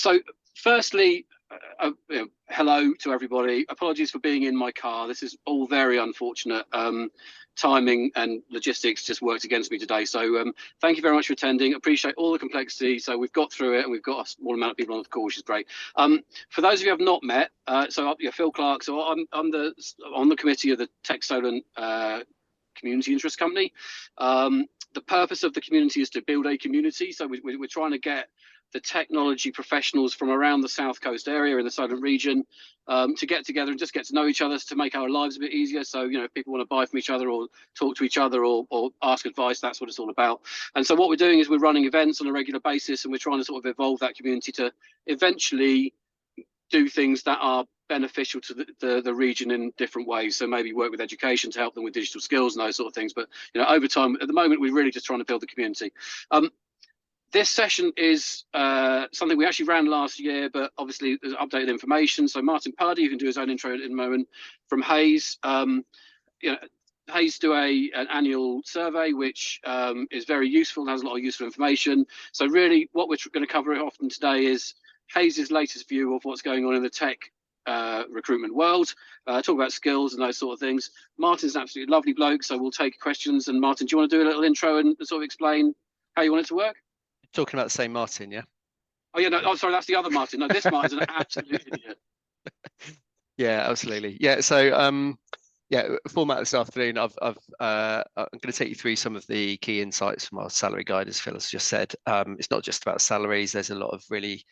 So firstly, hello to everybody. Apologies for being in my car. This is all very unfortunate. Timing and logistics just worked against me today. So thank you very much for attending. Appreciate all the complexity. So we've got through it and we've got a small amount of people on the call, which is great. For those of you who have not met, Phil Clark. So I'm on the committee of the TechSolent Community Interest Company. The purpose of the community is to build a community. So we're trying to get the technology professionals from around the South Coast area in the Solent region to get together and just get to know each other, to make our lives a bit easier. So, you know, if people want to buy from each other or talk to each other or ask advice, that's what it's all about. And so what we're doing is we're running events on a regular basis, and we're trying to sort of evolve that community to eventually do things that are beneficial to the region in different ways. So maybe work with education to help them with digital skills and those sort of things. But, you know, over time, at the moment, we're really just trying to build the community. This session is something we actually ran last year, but obviously there's updated information. So Martin Pardey, who can do his own intro in a moment, from Hays. Hays do an annual survey, which is very useful and has a lot of useful information. So really what we're going to cover often today is Hays' latest view of what's going on in the tech recruitment world, talk about skills and those sort of things. Martin's an absolutely lovely bloke, so we'll take questions. And Martin, do you want to do a little intro and sort of explain how you want it to work? Talking about the same Martin, yeah? Oh, yeah, no, I'm sorry, that's the other Martin. No, this Martin's an absolute idiot. Yeah, absolutely. Yeah, so format this afternoon, I'm going to take you through some of the key insights from our salary guide, as Phil has just said. It's not just about salaries. There's a lot of really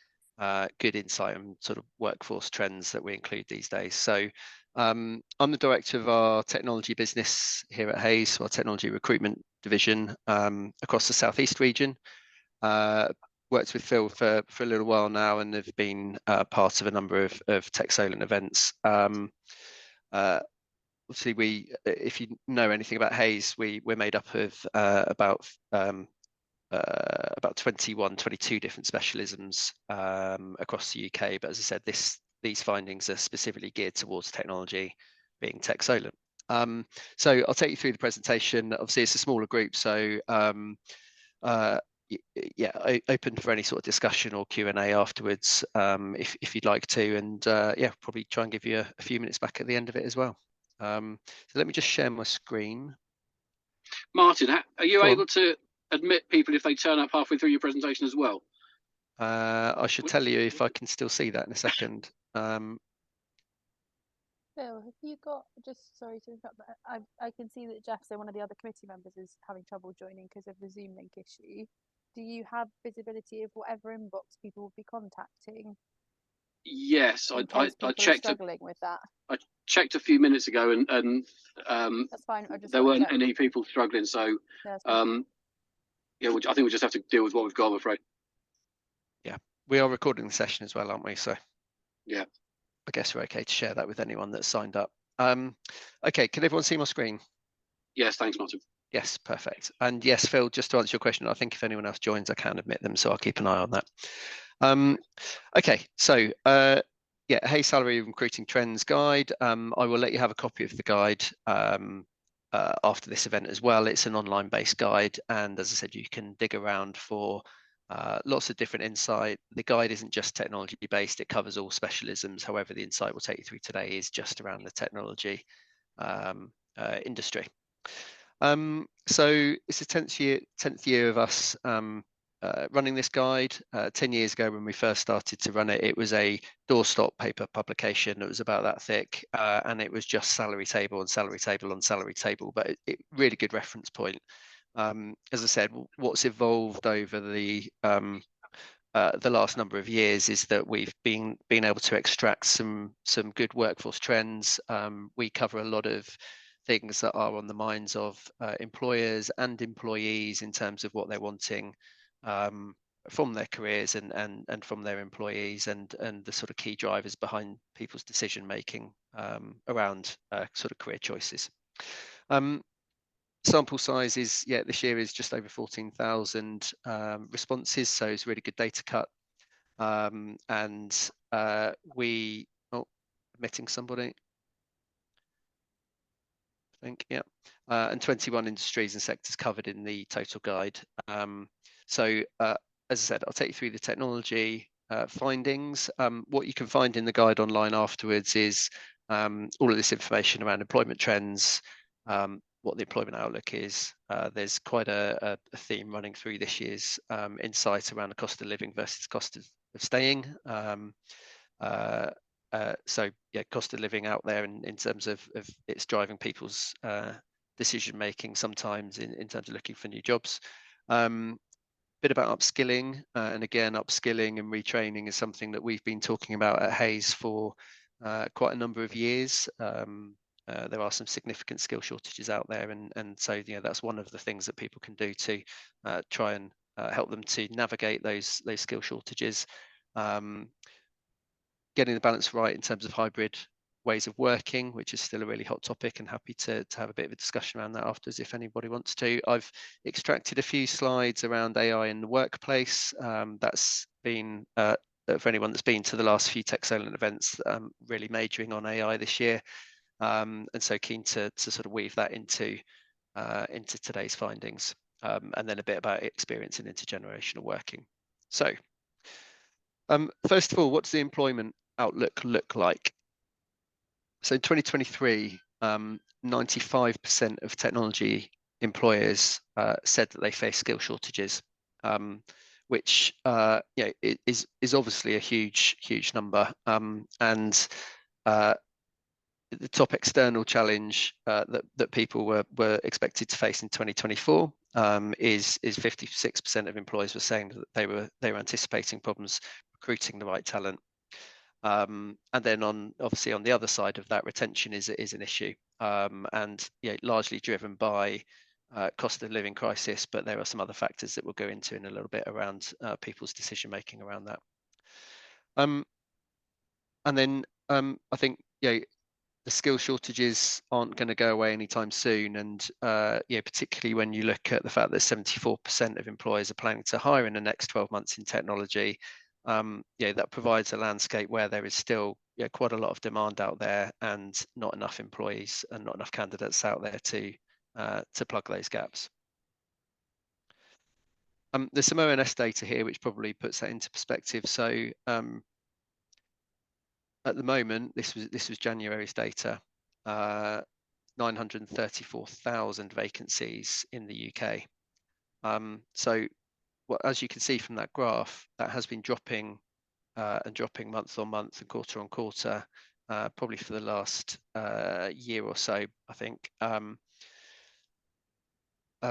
good insight on sort of workforce trends that we include these days. So I'm the director of our technology business here at Hays, so our technology recruitment division across the Southeast region. Worked with Phil for a little while now, and have been part of a number of TechSolent events. Obviously, if you know anything about Hays, we're made up of about 21, 22 different specialisms across the UK. But as I said, these findings are specifically geared towards technology, being TechSolent. So I'll take you through the presentation. Obviously, it's a smaller group, so open for any sort of discussion or Q&A afterwards, if you'd like to, and probably try and give you a few minutes back at the end of it as well. So let me just share my screen. Martin, are you able to admit people if they turn up halfway through your presentation as well? I should tell you if I can still see that in a second. Phil, have you got, just sorry to interrupt, but I can see that Jeff, so one of the other committee members, is having trouble joining because of the Zoom link issue. Do you have visibility of whatever inbox people will be contacting? Yes, I checked. Struggling with that. I checked a few minutes ago, and that's fine. There weren't any people struggling, so I think we just have to deal with what we've got, I'm afraid. Yeah, we are recording the session as well, aren't we? So yeah, I guess we're okay to share that with anyone that's signed up. Okay, can everyone see my screen? Yes, thanks, Martin. Yes, perfect. And yes, Phil, just to answer your question, I think if anyone else joins, I can admit them, so I'll keep an eye on that. Okay, so Hays Salary Recruiting Trends Guide. I will let you have a copy of the guide after this event as well. It's an online-based guide, and as I said, you can dig around for lots of different insight. The guide isn't just technology-based; it covers all specialisms. However, the insight we'll take you through today is just around the technology industry. So it's the 10th year of us running this guide. 10 years ago, when we first started to run it, it was a doorstop paper publication. It was about that thick, and it was just salary table on salary table on salary table. But it really good reference point. As I said, what's evolved over the last number of years is that we've been able to extract some good workforce trends. We cover a lot of things that are on the minds of employers and employees in terms of what they're wanting from their careers and from their employees, and the sort of key drivers behind people's decision making around sort of career choices. Sample size is, this year is just over 14,000 responses, so it's a really good data cut. And we, admitting somebody, I think, and 21 industries and sectors covered in the total guide. So as I said, I'll take you through the technology findings. What you can find in the guide online afterwards is all of this information around employment trends, what the employment outlook is. There's quite a theme running through this year's insight around the cost of living versus cost of staying. So yeah, cost of living out there in terms of it's driving people's decision making sometimes in terms of looking for new jobs. Bit about upskilling, and again, upskilling and retraining is something that we've been talking about at Hays for quite a number of years. There are some significant skill shortages out there, and so that's one of the things that people can do to try and help them to navigate those skill shortages. Getting the balance right in terms of hybrid ways of working, which is still a really hot topic, and happy to have a bit of a discussion around that afterwards if anybody wants to. I've extracted a few slides around AI in the workplace. That's been for anyone that's been to the last few TechSolent events, really majoring on AI this year, and so keen to sort of weave that into today's findings, and then a bit about experience in intergenerational working. So first of all, what does the employment outlook look like? So in 2023, 95% of technology employers said that they face skill shortages, which is obviously a huge number. And the top external challenge that people were expected to face in 2024 is 56% of employers were saying that they were anticipating problems recruiting the right talent. And then obviously on the other side of that, retention is an issue, and largely driven by cost of living crisis, but there are some other factors that we'll go into in a little bit around people's decision making around that. And then I think the skill shortages aren't going to go away anytime soon, and particularly when you look at the fact that 74% of employers are planning to hire in the next 12 months in technology. That provides a landscape where there is still quite a lot of demand out there and not enough employees and not enough candidates out there to plug those gaps. There's some ONS data here which probably puts that into perspective. So at the moment, this was January's data, 934,000 vacancies in the UK. So as you can see from that graph, that has been dropping and dropping month on month and quarter on quarter, probably for the last year or so, I think.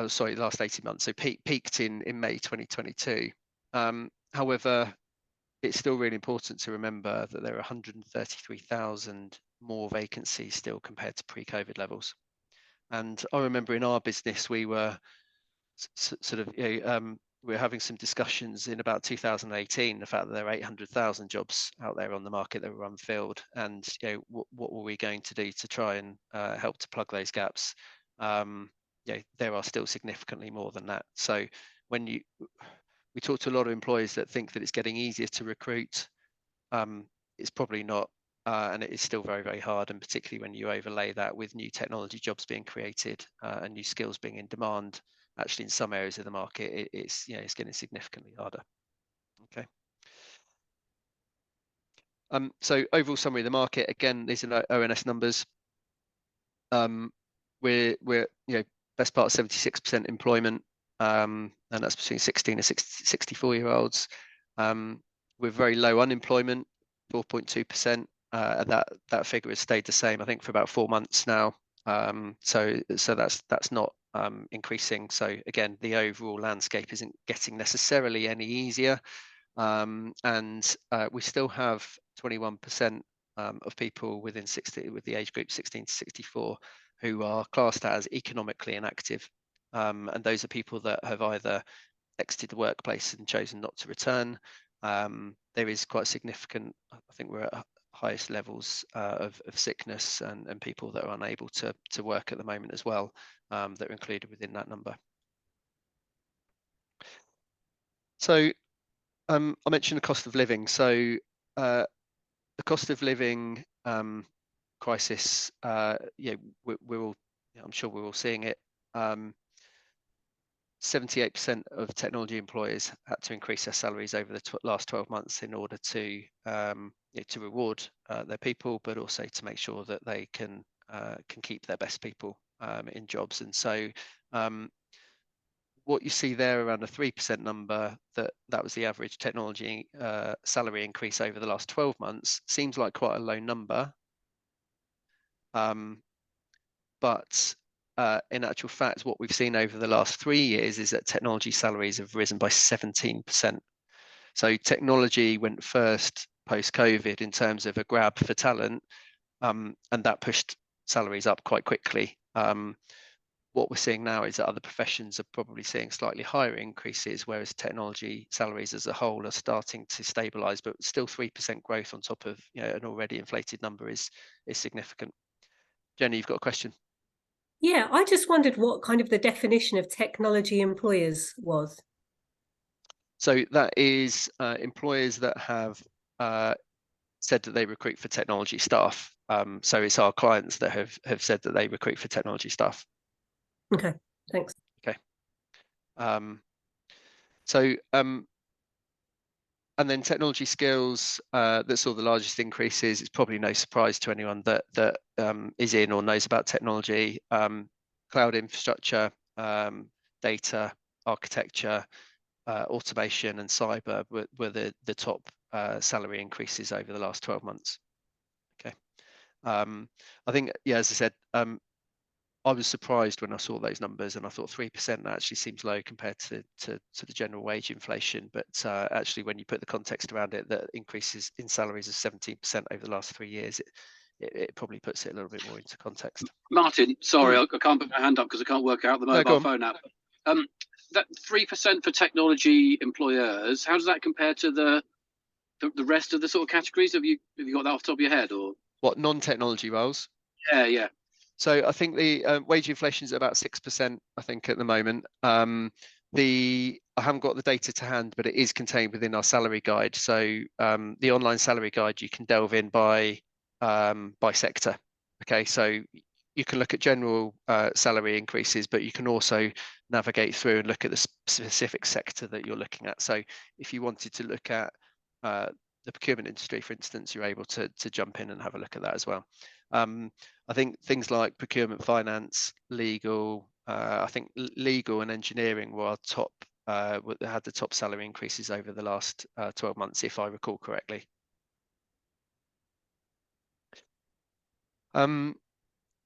Sorry, last 18 months. So peaked in May 2022. However, it's still really important to remember that there are 133,000 more vacancies still compared to pre-COVID levels. And I remember in our business, we were sort of, we were having some discussions in about 2018, the fact that there are 800,000 jobs out there on the market that were unfilled, and what were we going to do to try and help to plug those gaps? There are still significantly more than that. So when we talk to a lot of employers that think that it's getting easier to recruit, it's probably not, and it is still very hard, and particularly when you overlay that with new technology jobs being created and new skills being in demand. Actually, in some areas of the market, it's getting significantly harder. Okay. So overall summary of the market. Again, these are ONS numbers. We're best part of 76% employment, and that's between 16 and 64-year-olds. We're very low unemployment, 4.2%. That figure has stayed the same, I think, for about 4 months now. So that's not increasing. So again, the overall landscape isn't getting necessarily any easier, and we still have 21% of people with the age group 16 to 64 who are classed as economically inactive, and those are people that have either exited the workplace and chosen not to return. There is quite significant, I think we're at highest levels of sickness and people that are unable to work at the moment as well, that are included within that number. So I mentioned the cost of living. So the cost of living crisis, we're all, I'm sure we're all seeing it. 78% of technology employers had to increase their salaries over the last 12 months in order to reward their people, but also to make sure that they can keep their best people in jobs. And so what you see there around a 3% number, that was the average technology salary increase over the last 12 months, seems like quite a low number. But in actual fact, what we've seen over the last 3 years is that technology salaries have risen by 17%. So technology went first post-COVID in terms of a grab for talent, and that pushed salaries up quite quickly. What we're seeing now is that other professions are probably seeing slightly higher increases, whereas technology salaries as a whole are starting to stabilize, but still 3% growth on top of an already inflated number is significant. Jenny, you've got a question? Yeah, I just wondered what kind of the definition of technology employers was. So that is employers that have said that they recruit for technology staff. So it's our clients that have said that they recruit for technology staff. Okay, thanks. Okay. And then technology skills that saw the largest increases. It's probably no surprise to anyone that is in or knows about technology. Cloud infrastructure, data, architecture, automation, and cyber were the top salary increases over the last 12 months. Okay. I think, yeah, as I said, I was surprised when I saw those numbers, and I thought 3% actually seems low compared to the general wage inflation. But actually, when you put the context around it, that increases in salaries of 17% over the last 3 years, it probably puts it a little bit more into context. Martin, sorry, I can't put my hand up because I can't work out the mobile phone app. That 3% for technology employers, how does that compare to the rest of the sort of categories? Have you got that off the top of your head, or what non-technology roles? Yeah. So I think the wage inflation is about 6%, I think, at the moment. I haven't got the data to hand, but it is contained within our salary guide. So the online salary guide, you can delve in by sector. Okay, so you can look at general salary increases, but you can also navigate through and look at the specific sector that you're looking at. So if you wanted to look at the procurement industry, for instance, you're able to jump in and have a look at that as well. I think things like procurement, finance, legal, I think legal and engineering were our top, had the top salary increases over the last 12 months, if I recall correctly. And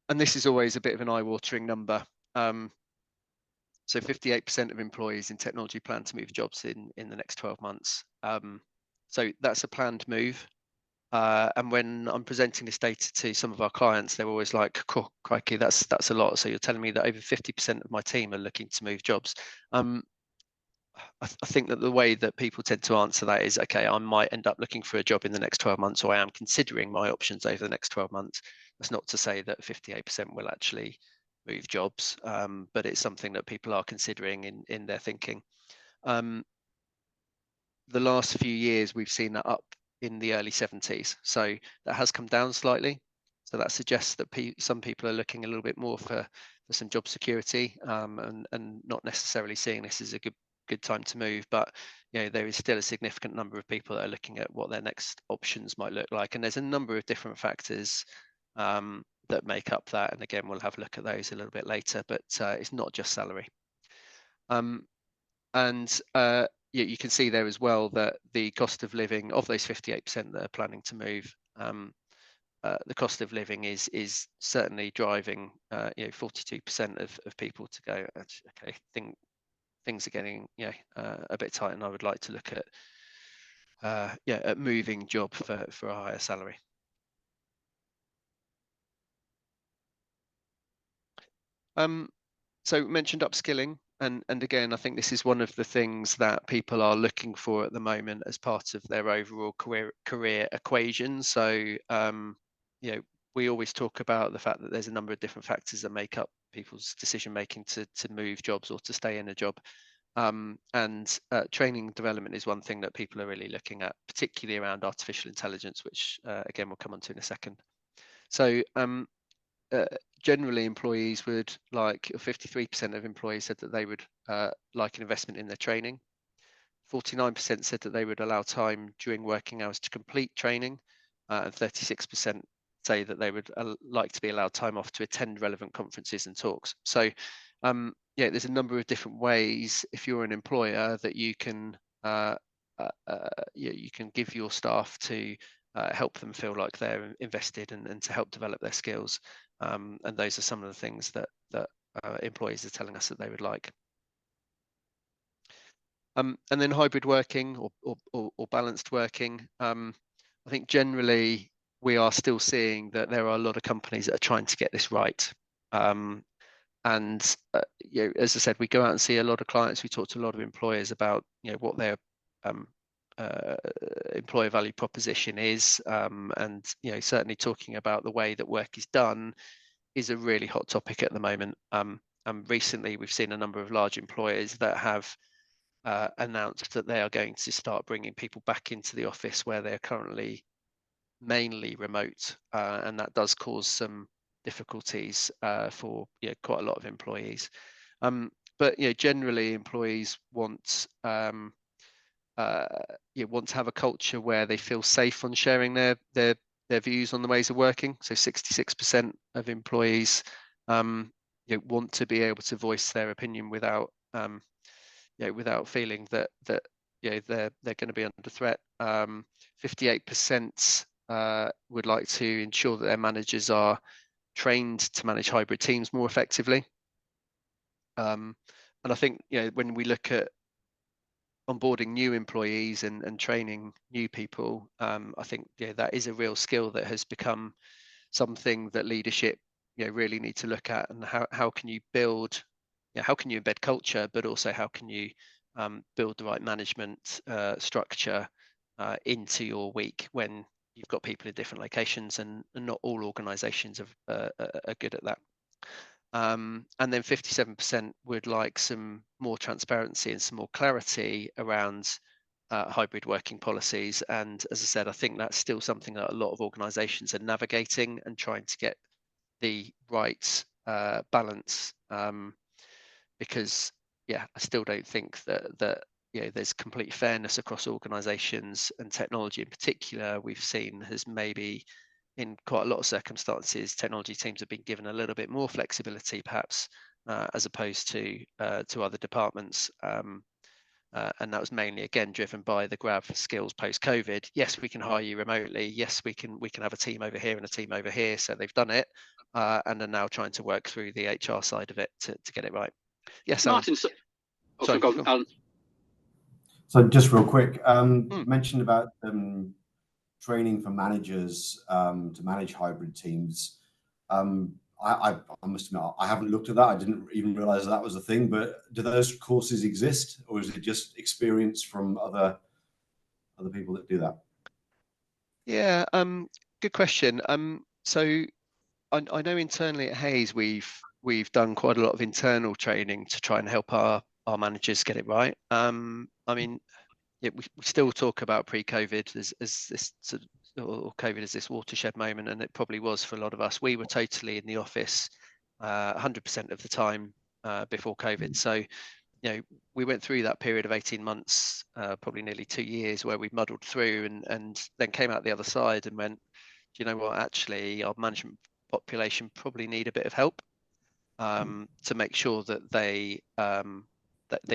this is always a bit of an eye-watering number. So 58% of employees in technology plan to move jobs in the next 12 months. So that's a planned move. And when I'm presenting this data to some of our clients, they're always like, "Cool, crikey, that's a lot." So you're telling me that over 50% of my team are looking to move jobs. I think that the way that people tend to answer that is, okay, I might end up looking for a job in the next 12 months, or I am considering my options over the next 12 months. That's not to say that 58% will actually move jobs, but it's something that people are considering in their thinking. The last few years, we've seen that up in the early 70s. So that has come down slightly. So that suggests that some people are looking a little bit more for some job security, and not necessarily seeing this as a good time to move. But there is still a significant number of people that are looking at what their next options might look like. And there's a number of different factors that make up that. And again, we'll have a look at those a little bit later, but it's not just salary. You can see there as well that the cost of living of those 58% that are planning to move, the cost of living is certainly driving 42% of people to go, okay, things are getting a bit tight, and I would like to look at moving job for a higher salary. So mentioned upskilling, and again, I think this is one of the things that people are looking for at the moment as part of their overall career equation. So we always talk about the fact that there's a number of different factors that make up people's decision making to move jobs or to stay in a job. And training and development is one thing that people are really looking at, particularly around artificial intelligence, which again we'll come on to in a second. So generally employees would like, 53% of employees said that they would like an investment in their training. 49% said that they would allow time during working hours to complete training, and 36% say that they would like to be allowed time off to attend relevant conferences and talks. So yeah, there's a number of different ways, if you're an employer, that you can you can give your staff to help them feel like they're invested and to help develop their skills. And those are some of the things that employees are telling us that they would like. And then hybrid working or balanced working. I think generally we are still seeing that there are a lot of companies that are trying to get this right. And you know, as I said, we go out and see a lot of clients. We talk to a lot of employers about, you know, what their employer value proposition is, and you know, certainly talking about the way that work is done is a really hot topic at the moment. And recently, we've seen a number of large employers that have announced that they are going to start bringing people back into the office where they're currently mainly remote, and that does cause some difficulties for, you know, quite a lot of employees. But you know, generally employees want you want to have a culture where they feel safe on sharing their views on the ways of working. So 66% of employees you know, want to be able to voice their opinion without you know, without feeling that you know, they're going to be under threat. 58% would like to ensure that their managers are trained to manage hybrid teams more effectively. And I think, you know, when we look at onboarding new employees and training new people, I think, yeah, that is a real skill that has become something that leadership, you know, really need to look at. And how can you build, you know, how can you embed culture, but also how can you build the right management structure into your week when you've got people in different locations, and not all organizations are good at that. And then 57% would like some more transparency and some more clarity around hybrid working policies. And as I said, I think that's still something that a lot of organizations are navigating and trying to get the right balance, because yeah, I still don't think that you know, there's complete fairness across organizations, and technology in particular we've seen has maybe, in quite a lot of circumstances, technology teams have been given a little bit more flexibility, perhaps, as opposed to other departments. And that was mainly, again, driven by the grab for skills post-COVID. Yes, we can hire you remotely. Yes, we can have a team over here and a team over here. So they've done it, and are now trying to work through the HR side of it to get it right. Yes, Martin. Sorry, go on, Alan. So just real quick, you mentioned about training for managers to manage hybrid teams. I must admit, I haven't looked at that. I didn't even realize that was a thing. But do those courses exist, or is it just experience from other people that do that? Yeah, good question. So I know internally at Hays we've done quite a lot of internal training to try and help our managers get it right. I mean, yeah, we still talk about pre-COVID as this sort of, or COVID as this watershed moment, and it probably was for a lot of us. We were totally in the office 100% of the time before COVID. So, you know, we went through that period of 18 months, probably nearly 2 years, where we muddled through and then came out the other side and went, do you know what, actually our management population probably need a bit of help to make sure that they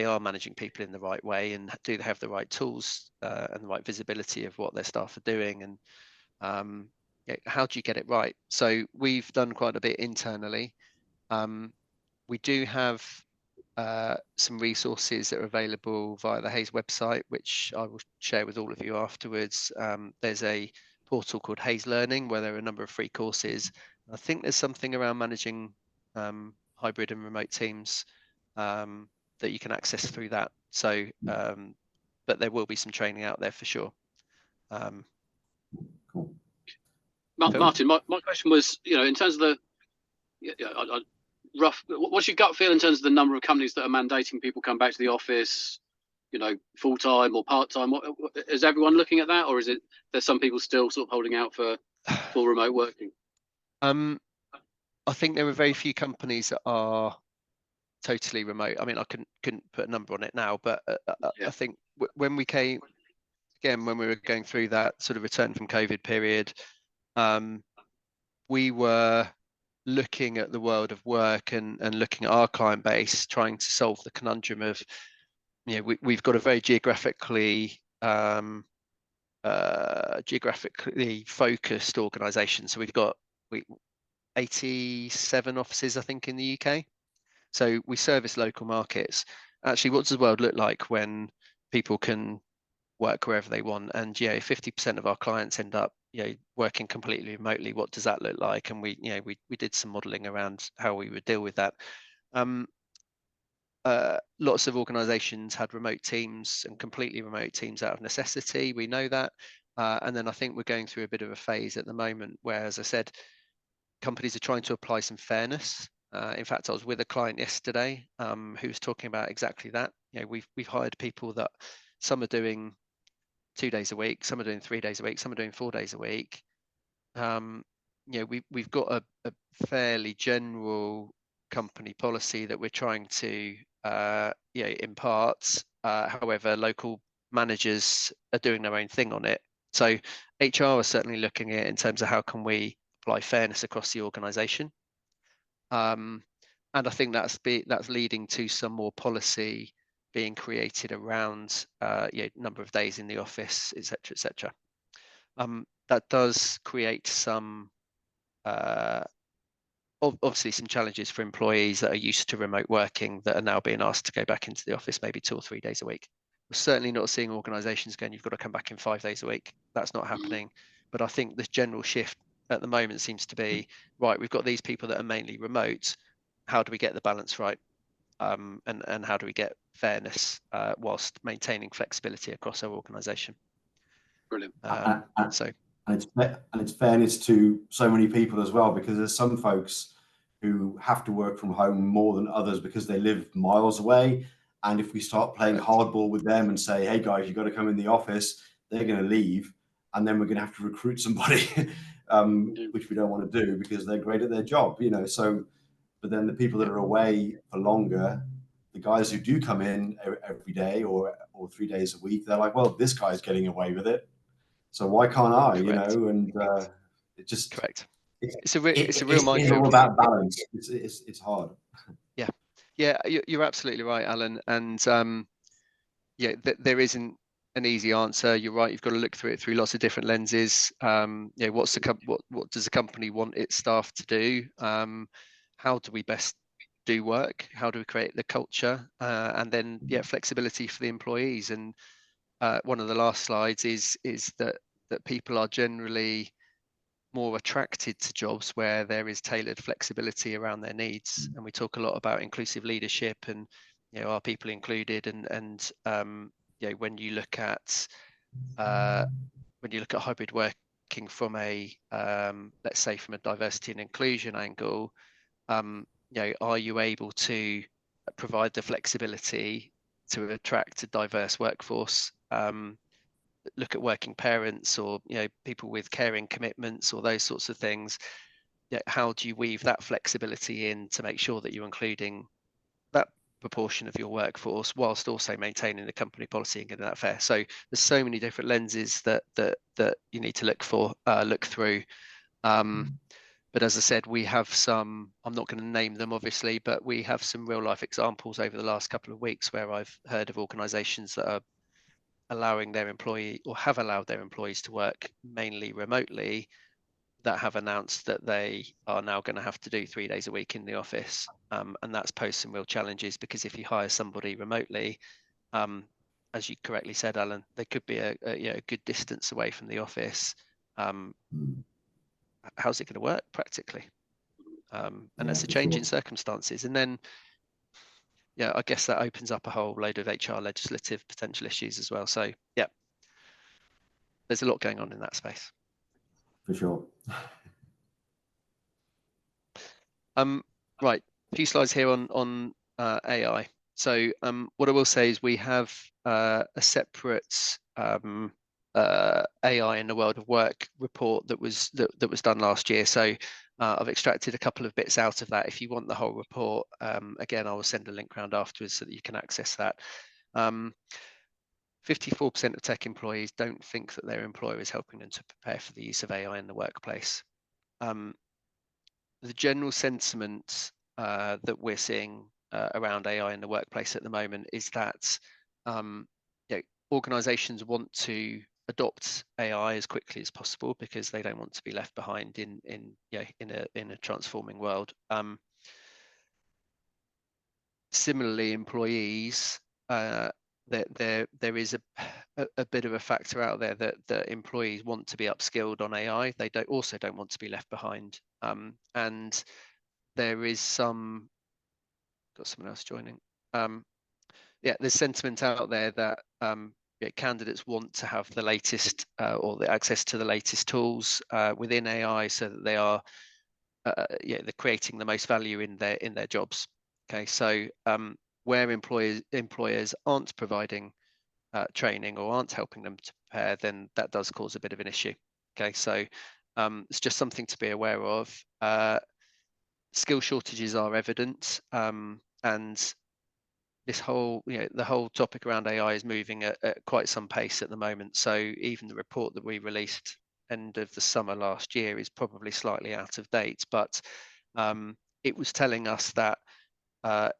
are managing people in the right way, and do they have the right tools and the right visibility of what their staff are doing, and yeah, how do you get it right? So we've done quite a bit internally. We do have some resources that are available via the Hays website, which I will share with all of you afterwards. There's a portal called Hays Learning where there are a number of free courses. I think there's something around managing hybrid and remote teams that you can access through that. So, but there will be some training out there for sure. Cool. Martin, my question was, you know, in terms of the rough, what's your gut feel in terms of the number of companies that are mandating people come back to the office, you know, full time or part time? Is everyone looking at that, or is it there's some people still sort of holding out for full remote working? I think there are very few companies that are totally remote. I mean, I couldn't put a number on it now, but Yeah. I think when we came, again, when we were going through that sort of return from COVID period, we were looking at the world of work and looking at our client base, trying to solve the conundrum of, you know, we've got a very geographically focused organization. So we've got 87 offices, I think, in the UK. So we service local markets. Actually, what does the world look like when people can work wherever they want? And 50% of our clients end up working completely remotely. What does that look like? And we did some modeling around how we would deal with that. Lots of organizations had remote teams and completely remote teams out of necessity. We know that. And then I think we're going through a bit of a phase at the moment where, as I said, companies are trying to apply some fairness. In fact, I was with a client yesterday who was talking about exactly that. We've hired people that some are doing 2 days a week, some are doing 3 days a week, some are doing 4 days a week. We've got a fairly general company policy that we're trying to impart. However, local managers are doing their own thing on it. So HR are certainly looking at it in terms of how can we apply fairness across the organisation. And I think that's leading to some more policy being created around number of days in the office, etc., etc. That does create some obviously some challenges for employees that are used to remote working that are now being asked to go back into the office maybe 2 or 3 days a week. We're certainly not seeing organisations going, you've got to come back in 5 days a week. That's not happening. But I think the general shift at the moment seems to be, right, we've got these people that are mainly remote. How do we get the balance right? And how do we get fairness whilst maintaining flexibility across our organisation? Brilliant. And it's fairness to so many people as well, because there's some folks who have to work from home more than others because they live miles away. And if we start playing hardball with them and say, hey guys, you've got to come in the office, they're going to leave. And then we're going to have to recruit somebody, which we don't want to do because they're great at their job, So, but then the people that are away for longer, the guys who do come in every day or 3 days a week, they're like, well, this guy's getting away with it, so why can't I? And it just correct. It's a real minefield. It's all about balance. It's hard. Yeah, you're absolutely right, Alan. And there isn't an easy answer. You're right. You've got to look through it through lots of different lenses. What does the company want its staff to do? How do we best do work? How do we create the culture? And then flexibility for the employees. And one of the last slides is that people are generally more attracted to jobs where there is tailored flexibility around their needs. And we talk a lot about inclusive leadership and are people included, and when you look at hybrid working from a let's say from a diversity and inclusion angle, are you able to provide the flexibility to attract a diverse workforce? Look at working parents or people with caring commitments or those sorts of things. How do you weave that flexibility in to make sure that you're including that proportion of your workforce whilst also maintaining the company policy and getting that fair? So there's so many different lenses that you need to look through. But as I said, we have some, I'm not going to name them obviously, but we have some real life examples over the last couple of weeks where I've heard of organisations that are allowing their employee or have allowed their employees to work mainly remotely that have announced that they are now going to have to do 3 days a week in the office. And that's posed some real challenges, because if you hire somebody remotely, as you correctly said, Alan, they could be a good distance away from the office. How's it going to work practically? And that's a change in circumstances. And then I guess that opens up a whole load of HR legislative potential issues as well. So there's a lot going on in that space. For sure. Right, a few slides here on AI. So what I will say is we have a separate AI in the world of work report that was done last year. So I've extracted a couple of bits out of that. If you want the whole report, again, I will send a link around afterwards so that you can access that. 54% of tech employees don't think that their employer is helping them to prepare for the use of AI in the workplace. The general sentiment that we're seeing around AI in the workplace at the moment is that organizations want to adopt AI as quickly as possible because they don't want to be left behind in a transforming world. Similarly, employees, there is a bit of a factor out there that employees want to be upskilled on AI. They also don't want to be left behind. And there is got someone else joining. There's sentiment out there that candidates want to have the latest or the access to the latest tools within AI, so that they are they're creating the most value in their jobs. Okay, so where employers aren't providing training or aren't helping them to prepare, then that does cause a bit of an issue. Okay, so it's just something to be aware of. Skill shortages are evident, and this whole, the whole topic around AI is moving at quite some pace at the moment. So even the report that we released end of the summer last year is probably slightly out of date, but it was telling us that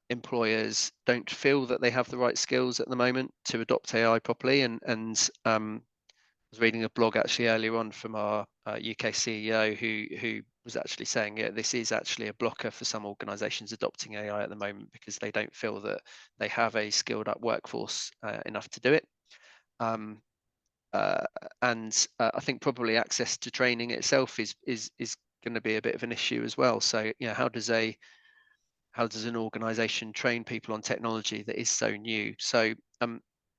employers don't feel that they have the right skills at the moment to adopt AI properly. And I was reading a blog actually earlier on from our UK CEO who was actually saying, this is actually a blocker for some organizations adopting AI at the moment, because they don't feel that they have a skilled up workforce enough to do it. And I think probably access to training itself is going to be a bit of an issue as well. So, how does an organization train people on technology that is so new? So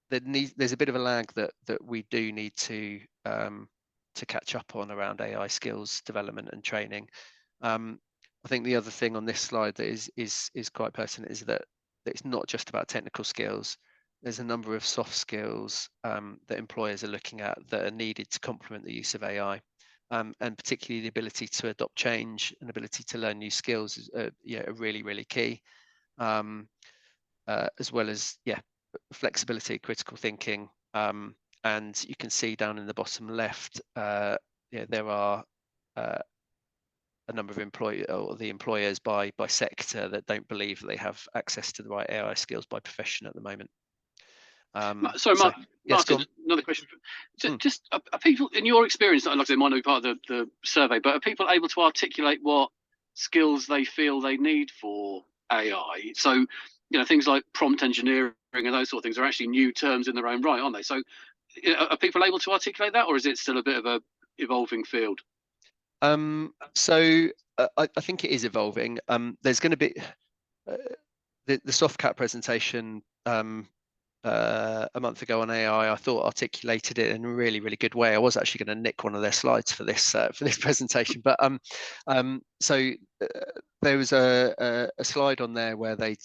there's a bit of a lag that we do need to catch up on around AI skills development and training. I think the other thing on this slide that is quite pertinent is that it's not just about technical skills. There's a number of soft skills that employers are looking at that are needed to complement the use of AI. And particularly the ability to adopt change and ability to learn new skills is are really, really key, as well as flexibility, critical thinking. And you can see down in the bottom left, there are a number of employers by sector that don't believe that they have access to the right AI skills by profession at the moment. Sorry, Martin, another question. Just are people, in your experience, like I say, might not be part of the survey, but are people able to articulate what skills they feel they need for AI? So, things like prompt engineering and those sort of things are actually new terms in their own right, aren't they? So, are people able to articulate that, or is it still a bit of a evolving field? So I think it is evolving. There's going to be the Softcat presentation a month ago on AI. I thought articulated it in a really, really good way. I was actually going to nick one of their slides for this presentation, but so there was a slide on there where they'd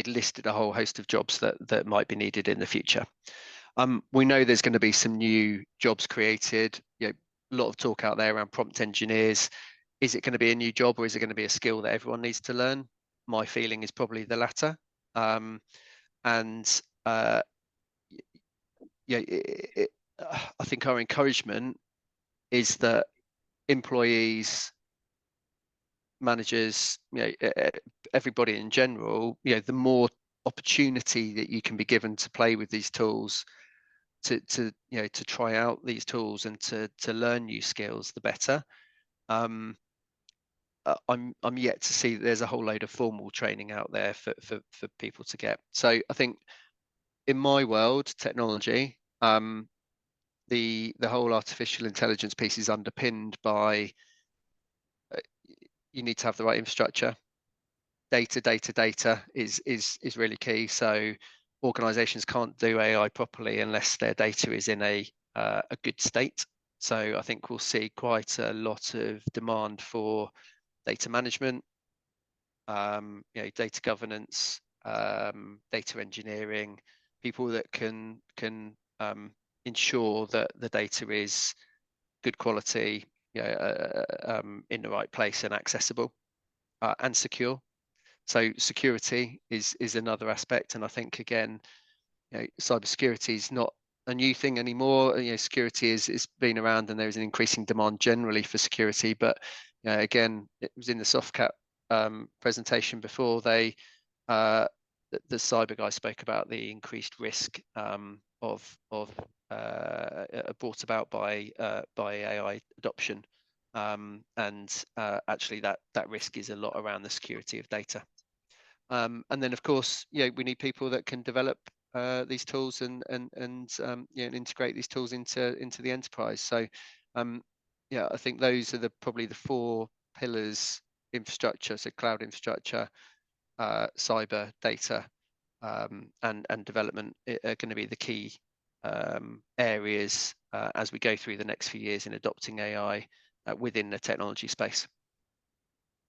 listed a whole host of jobs that might be needed in the future. We know there's going to be some new jobs created. A lot of talk out there around prompt engineers. Is it going to be a new job, or is it going to be a skill that everyone needs to learn? My feeling is probably the latter. And I think our encouragement is that employees, managers, everybody in general, the more opportunity that you can be given to play with these tools, to try out these tools and to learn new skills, the better. I'm yet to see that there's a whole load of formal training out there for people to get. So I think in my world, technology, the whole artificial intelligence piece is underpinned by you need to have the right infrastructure. Data is really key. So organizations can't do AI properly unless their data is in a good state. So I think we'll see quite a lot of demand for data management, data governance, data engineering, people that can ensure that the data is good quality, in the right place and accessible and secure. So security is another aspect, and I think again, cybersecurity is not a new thing anymore. Security is been around, and there is an increasing demand generally for security. But again, it was in the Softcat presentation before. The cyber guy spoke about the increased risk of brought about by AI adoption, and actually that risk is a lot around the security of data. And then of course, we need people that can develop these tools and integrate these tools into the enterprise. So I think those are probably the 4 pillars: infrastructure, so cloud infrastructure, cyber, data, and development are going to be the key areas as we go through the next few years in adopting AI within the technology space.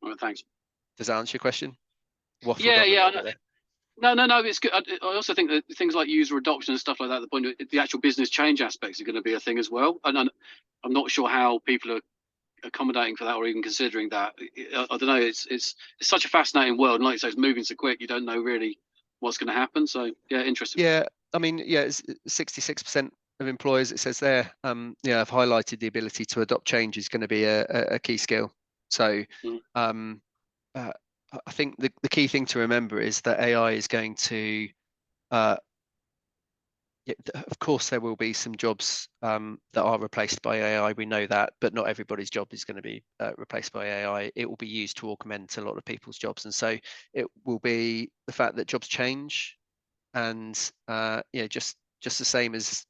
Well, thanks. Does that answer your question? Yeah. No, it's good. I also think that things like user adoption and stuff like that, the actual business change aspects are going to be a thing as well. And I'm not sure how people are accommodating for that or even considering that. I don't know. It's such a fascinating world, and like you say, it's moving so quick. You don't know really what's going to happen. So yeah, interesting. Yeah, I mean, it's 66% of employers, it says there, have highlighted the ability to adopt change is going to be a key skill. So I think the key thing to remember is that AI is going to, of course, there will be some jobs that are replaced by AI. We know that, but not everybody's job is going to be replaced by AI. It will be used to augment a lot of people's jobs. And so it will be the fact that jobs change, and just the same as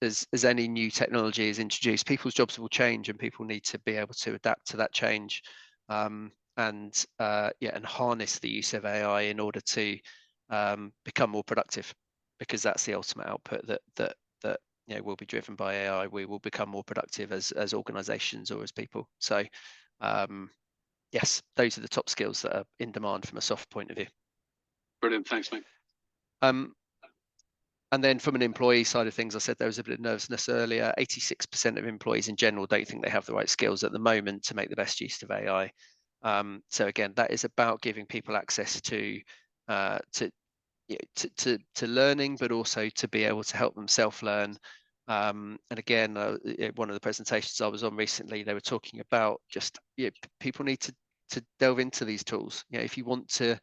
any new technology is introduced, people's jobs will change, and people need to be able to adapt to that change. And harness the use of AI in order to become more productive, because that's the ultimate output that will be driven by AI. We will become more productive as organizations or as people. So yes, those are the top skills that are in demand from a soft point of view. Brilliant, thanks, mate. And then from an employee side of things, I said there was a bit of nervousness earlier. 86% of employees in general don't think they have the right skills at the moment to make the best use of AI. So again, that is about giving people access to learning, but also to be able to help them self-learn. And again, one of the presentations I was on recently, they were talking about just people need to delve into these tools. If you want to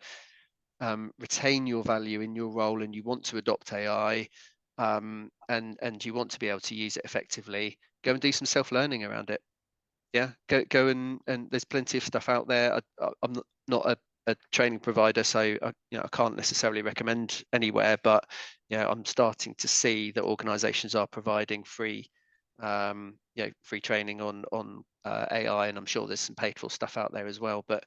retain your value in your role, and you want to adopt AI, and you want to be able to use it effectively, go and do some self-learning around it. Go and there's plenty of stuff out there. I'm not a training provider, so I can't necessarily recommend anywhere, but I'm starting to see that organizations are providing free training on AI, and I'm sure there's some paid for stuff out there as well. But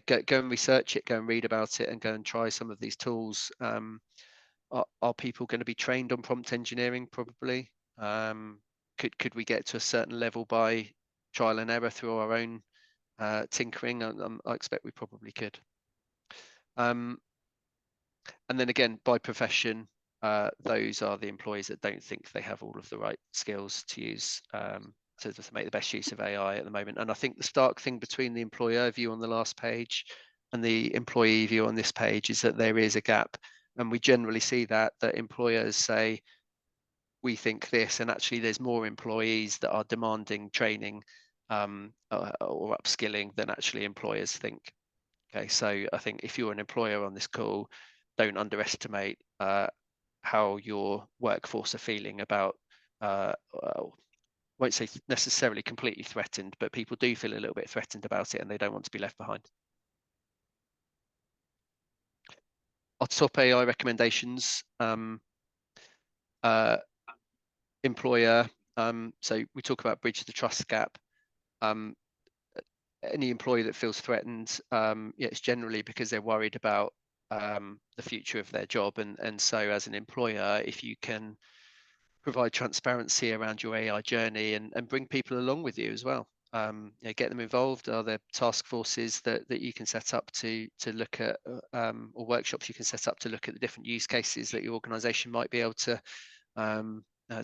go and research it, go and read about it, and go and try some of these tools. Are people going to be trained on prompt engineering? Probably. Could we get to a certain level by trial and error through our own tinkering? I expect we probably could. And then again, by profession, those are the employees that don't think they have all of the right skills to use to make the best use of AI at the moment. And I think the stark thing between the employer view on the last page and the employee view on this page is that there is a gap. And we generally see that employers say, we think this, and actually there's more employees that are demanding training or upskilling than actually employers think. Okay, so I think if you're an employer on this call, don't underestimate how your workforce are feeling about, won't say necessarily completely threatened, but people do feel a little bit threatened about it, and they don't want to be left behind. Our top AI recommendations, employer, so we talk about bridge the trust gap. Any employee that feels threatened, it's generally because they're worried about the future of their job. And so as an employer, if you can provide transparency around your AI journey and bring people along with you as well, get them involved. Are there task forces that you can set up to look at, or workshops you can set up to look at the different use cases that your organization might be able to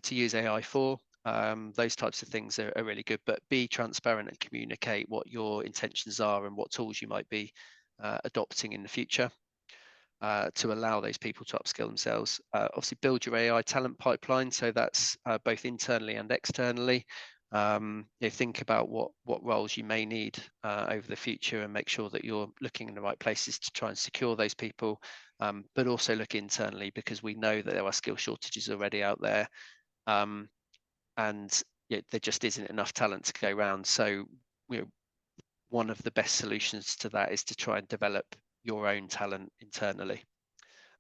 to use AI for. Those types of things are really good, but be transparent and communicate what your intentions are and what tools you might be adopting in the future to allow those people to upskill themselves. Obviously, build your AI talent pipeline, so that's both internally and externally. Think about what roles you may need over the future, and make sure that you're looking in the right places to try and secure those people, but also look internally, because we know that there are skill shortages already out there. And there just isn't enough talent to go around. So one of the best solutions to that is to try and develop your own talent internally,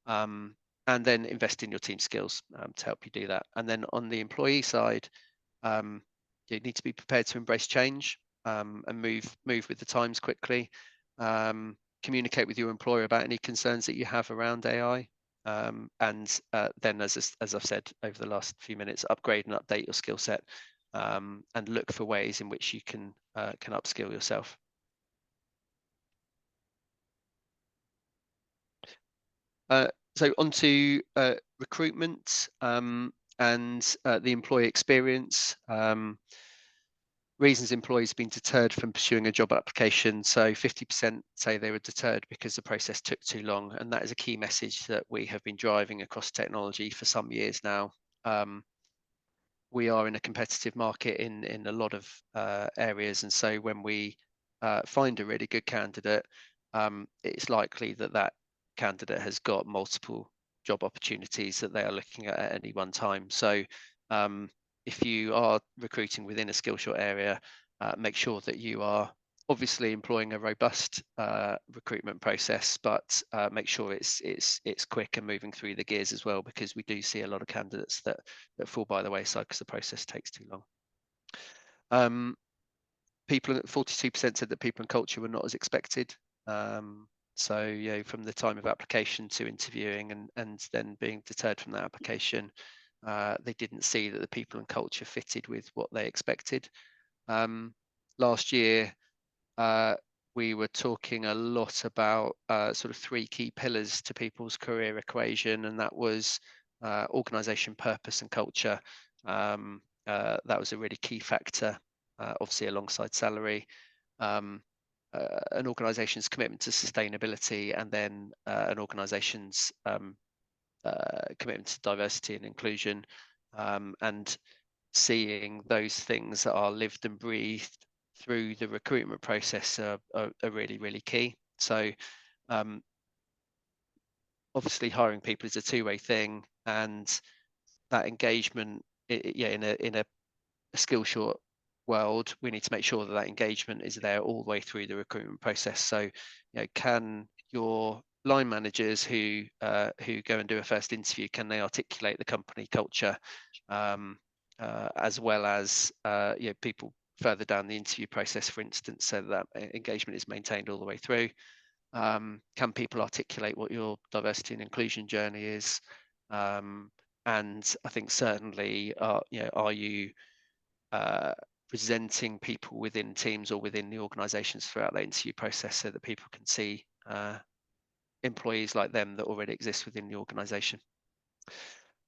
and then invest in your team skills to help you do that. And then on the employee side, you need to be prepared to embrace change and move with the times quickly. Communicate with your employer about any concerns that you have around AI. And then, as I've said over the last few minutes, upgrade and update your skill set, and look for ways in which you can upskill yourself. So on to recruitment and the employee experience. Reasons employees have been deterred from pursuing a job application. So 50% say they were deterred because the process took too long. And that is a key message that we have been driving across technology for some years now. We are in a competitive market in a lot of areas. And so when we find a really good candidate, it's likely that that candidate has got multiple job opportunities that they are looking at any one time. So if you are recruiting within a skill short area, make sure that you are obviously employing a robust recruitment process, but make sure it's quick and moving through the gears as well, because we do see a lot of candidates that fall by the wayside because the process takes too long. 42% said that people and culture were not as expected. So from the time of application to interviewing and then being deterred from that application, they didn't see that the people and culture fitted with what they expected. Last year, we were talking a lot about sort of 3 key pillars to people's career equation, and that was organisation, purpose, and culture. That was a really key factor, obviously alongside salary. An organisation's commitment to sustainability, and then an organisation's commitment to diversity and inclusion, and seeing those things that are lived and breathed through the recruitment process are really, really key. So obviously hiring people is a two-way thing, and that engagement in a skill short world, we need to make sure that that engagement is there all the way through the recruitment process. So can your line managers who go and do a first interview, can they articulate the company culture, as well as people further down the interview process, for instance, so that engagement is maintained all the way through? Can people articulate what your diversity and inclusion journey is? And I think certainly, are you presenting people within teams or within the organisations throughout the interview process, so that people can see employees like them that already exist within the organisation?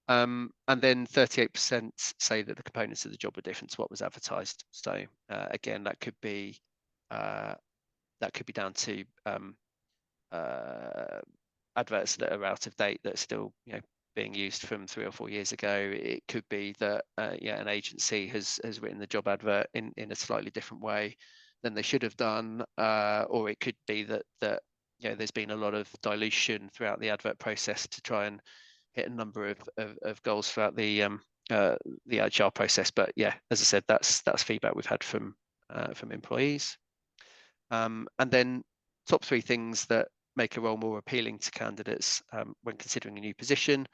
And then 38% say that the components of the job were different to what was advertised. So again, that could be down to adverts that are out of date, that are still being used from 3 or 4 years ago. It could be that an agency has written the job advert in a slightly different way than they should have done, or it could be that there's been a lot of dilution throughout the advert process to try and hit a number of goals throughout the HR process. But as I said, that's feedback we've had from employees. And then top 3 things that make a role more appealing to candidates when considering a new position.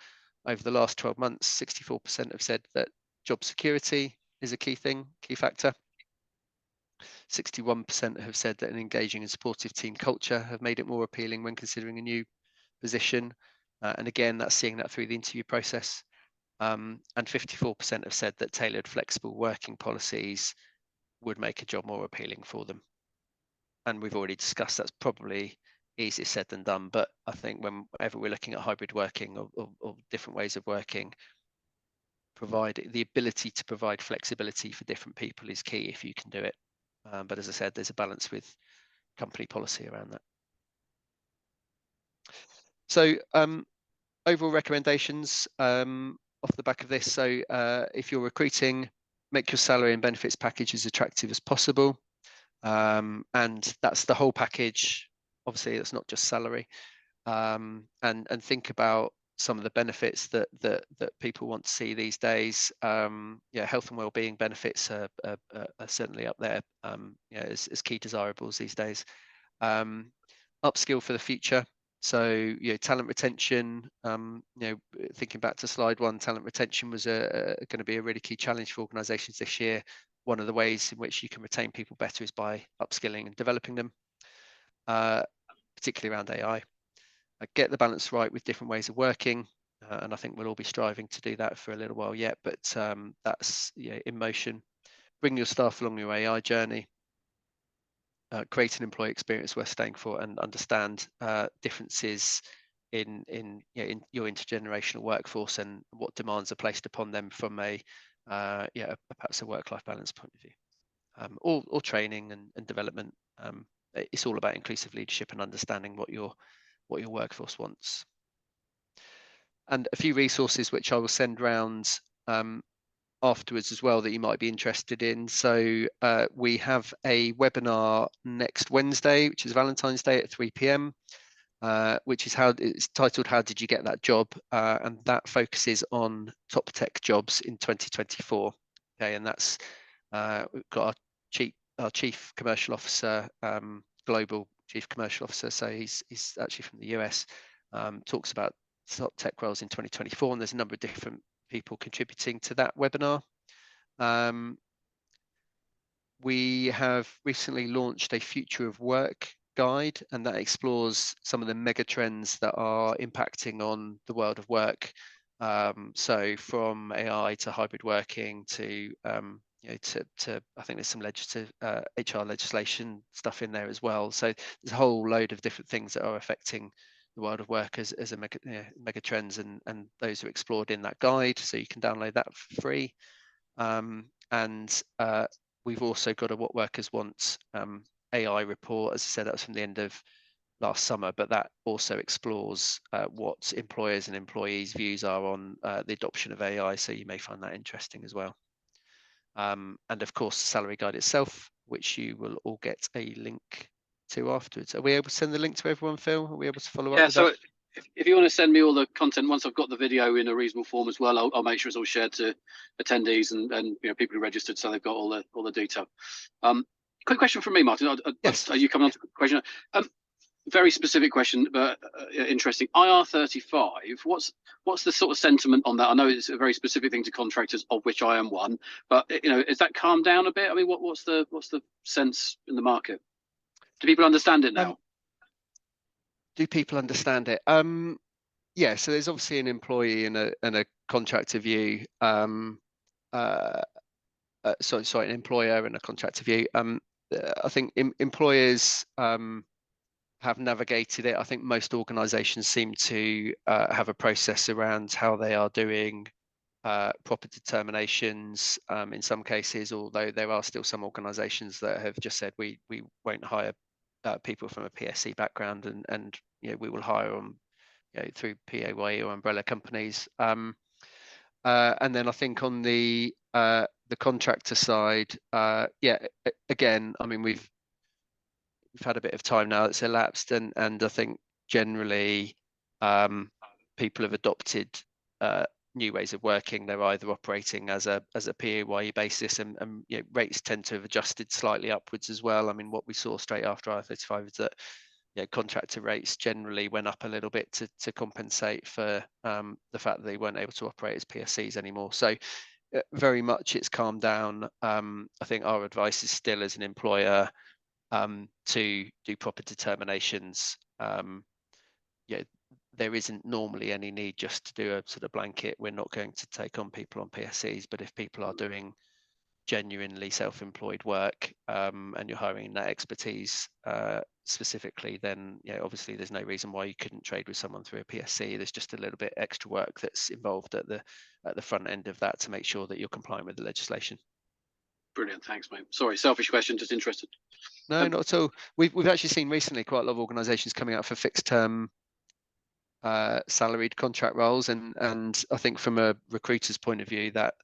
Over the last 12 months, 64% have said that job security is a key factor. 61% have said that an engaging and supportive team culture have made it more appealing when considering a new position. And again, that's seeing that through the interview process. And 54% have said that tailored, flexible working policies would make a job more appealing for them. And we've already discussed that's probably easier said than done, but I think whenever we're looking at hybrid working or different ways of working, the ability to provide flexibility for different people is key if you can do it. But as I said, there's a balance with company policy around that. So overall recommendations off the back of this. So if you're recruiting, make your salary and benefits package as attractive as possible. And that's the whole package. Obviously, it's not just salary. And think about some of the benefits that people want to see these days. Yeah, health and well-being benefits are certainly up there, yeah, as key desirables these days. Upskill for the future. So, you know, talent retention. You know, thinking back to slide 1, talent retention was going to be a really key challenge for organisations this year. One of the ways in which you can retain people better is by upskilling and developing them, particularly around AI. Get the balance right with different ways of working, and I think we'll all be striving to do that for a little while yet, but that's, yeah, in motion. Bring your staff along your AI journey. Create an employee experience worth staying for, and understand differences in your intergenerational workforce and what demands are placed upon them from a perhaps a work-life balance point of view, or training and development. It's all about inclusive leadership and understanding what your workforce wants. And a few resources which I will send round afterwards as well that you might be interested in. So we have a webinar next Wednesday, which is Valentine's Day at 3 p.m, which is it's titled "How Did You Get That Job?" And that focuses on top tech jobs in 2024. Okay, and that's we've got our chief commercial officer, global chief commercial officer. So he's actually from the US. Talks about top tech roles in 2024, and there's a number of different people contributing to that webinar. We have recently launched a future of work guide, and that explores some of the mega trends that are impacting on the world of work. So from AI to hybrid working to to I think there's some HR legislation stuff in there as well. So there's a whole load of different things that are affecting the world of work as a mega trends, and those are explored in that guide. So you can download that for free. And we've also got a What Workers Want AI report. As I said, that was from the end of last summer, but that also explores what employers and employees' views are on the adoption of AI. So you may find that interesting as well. And of course, the salary guide itself, which you will all get a link to afterwards. Are we able to send the link to everyone, Phil? Are we able to follow up? Yeah, with so that? if you want to send me all the content once I've got the video in a reasonable form as well, I'll make sure it's all shared to attendees and people who registered, so they've got all the detail. Quick question from me, Martin. Yes. Are you coming on to the question? Very specific question, but interesting. IR35. What's the sort of sentiment on that? I know it's a very specific thing to contractors, of which I am one. But has that calmed down a bit? I mean, what's the sense in the market? Do people understand it now? Do people understand it? Yeah. So there's obviously an employee and a contractor view. An employer and a contractor view. I think employers have navigated it. I think most organisations seem to have a process around how they are doing proper determinations in some cases, although there are still some organisations that have just said we won't hire people from a PSC background, and we will hire them through PAYE or umbrella companies. And then I think on the contractor side, again, I mean we've had a bit of time now that's elapsed, and I think generally people have adopted new ways of working. They're either operating as a PAYE basis, and rates tend to have adjusted slightly upwards as well. I mean, what we saw straight after IR35 is that contractor rates generally went up a little bit to compensate for the fact that they weren't able to operate as PSCs anymore. So very much it's calmed down. I think our advice is still, as an employer, to do proper determinations. There isn't normally any need just to do a sort of blanket, we're not going to take on people on PSCs, but if people are doing genuinely self-employed work and you're hiring that expertise, specifically, then obviously there's no reason why you couldn't trade with someone through a PSC. There's just a little bit extra work that's involved at the front end of that to make sure that you're compliant with the legislation. Brilliant, thanks, mate. Sorry, selfish question, just interested. No, not at all. We've actually seen recently quite a lot of organisations coming out for fixed term salaried contract roles, and I think from a recruiter's point of view that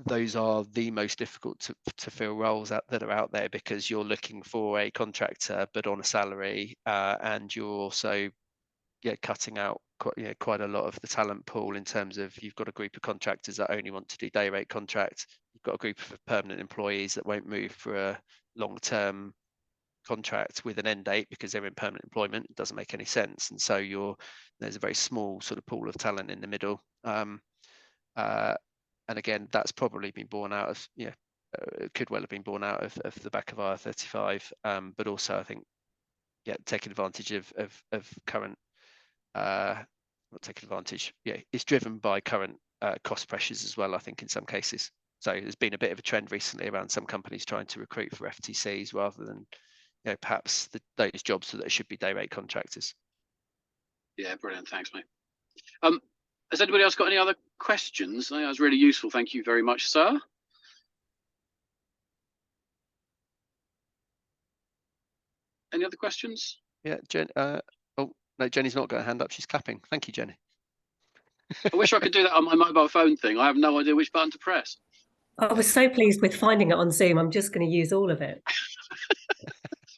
those are the most difficult to fill roles that are out there, because you're looking for a contractor but on a salary, and you're also cutting out quite a lot of the talent pool in terms of you've got a group of contractors that only want to do day rate contracts. You've got a group of permanent employees that won't move for a long-term contract with an end date because they're in permanent employment. It doesn't make any sense, and so there's a very small sort of pool of talent in the middle. And again, that's probably been born out of, it could well have been born out of the back of IR35, but also I think, taking advantage of current, not taking advantage, it's driven by current cost pressures as well, I think, in some cases. So there's been a bit of a trend recently around some companies trying to recruit for FTCs rather than, perhaps those jobs that should be day rate contractors. Yeah, brilliant. Thanks, mate. Has anybody else got any other questions? I think that was really useful. Thank you very much, sir. Any other questions? Yeah, Jen. Oh no, Jenny's not got a hand up. She's clapping. Thank you, Jenny. I wish I could do that on my mobile phone thing. I have no idea which button to press. I was so pleased with finding it on Zoom. I'm just going to use all of it.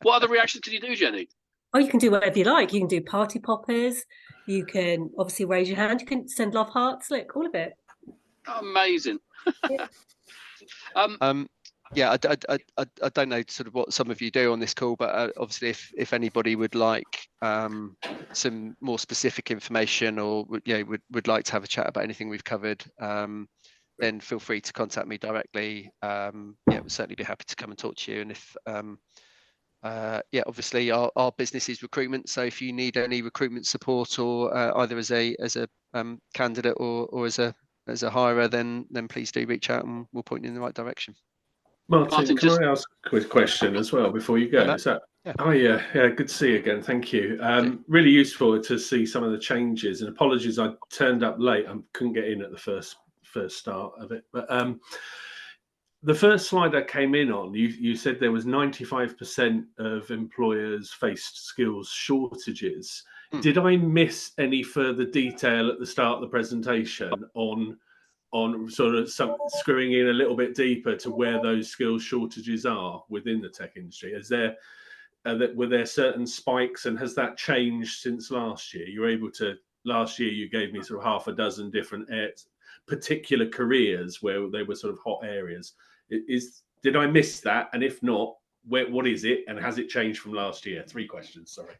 What other reactions can you do, Jenny? Oh, you can do whatever you like. You can do party poppers. You can obviously raise your hand. You can send love hearts. Look, all of it. Amazing. Yeah, I don't know sort of what some of you do on this call, but obviously if anybody would like some more specific information, or would like to have a chat about anything we've covered, then feel free to contact me directly. We'd certainly be happy to come and talk to you. And if obviously our business is recruitment, so if you need any recruitment support, or either as a candidate or as a hirer, then please do reach out and we'll point you in the right direction. Martin, can I ask a quick question as well before you go? Yeah, good to see you again. Thank you. Really useful to see some of the changes, and apologies I turned up late. I couldn't get in at the first start of it, but the first slide I came in on, you said there was 95% of employers faced skills shortages. Did I miss any further detail at the start of the presentation on sort of screwing in a little bit deeper to where those skills shortages are within the tech industry? Were there certain spikes, and has that changed since last year? Last year you gave me sort of half a dozen different particular careers where they were sort of hot areas. Did I miss that? And if not, what is it, and has it changed from last year? 3 questions, sorry.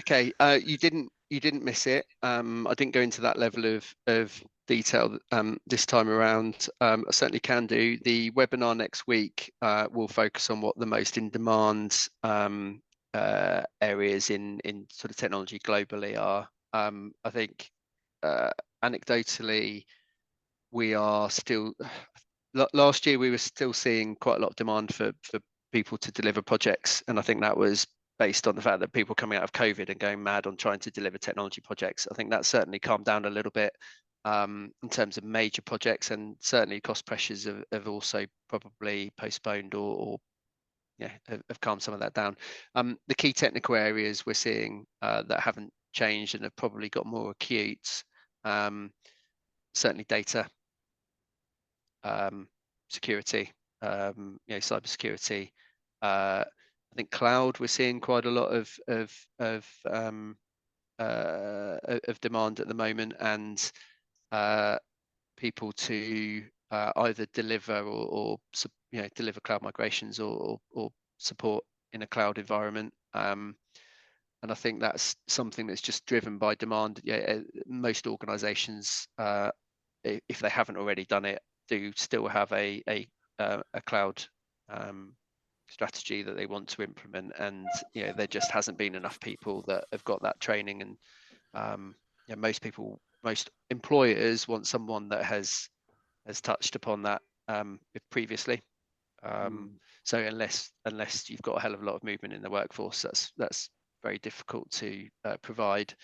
Okay, you didn't miss it. I didn't go into that level of detail this time around. I certainly can do. The webinar next week will focus on what the most in demand areas in sort of technology globally are. I think anecdotally, we are still, last year we were still seeing quite a lot of demand for people to deliver projects, and I think that was based on the fact that people coming out of COVID and going mad on trying to deliver technology projects. I think that certainly calmed down a little bit in terms of major projects, and certainly cost pressures have also probably postponed or have calmed some of that down. The key technical areas we're seeing that haven't changed and have probably got more acute, certainly data, security, cybersecurity. I think cloud, we're seeing quite a lot of demand at the moment, and people to either deliver or deliver cloud migrations or support in a cloud environment. And I think that's something that's just driven by demand. Most organizations, if they haven't already done it, do still have a cloud strategy that they want to implement, and there just hasn't been enough people that have got that training. And most employers want someone that has touched upon that previously. So unless you've got a hell of a lot of movement in the workforce, that's very difficult to provide.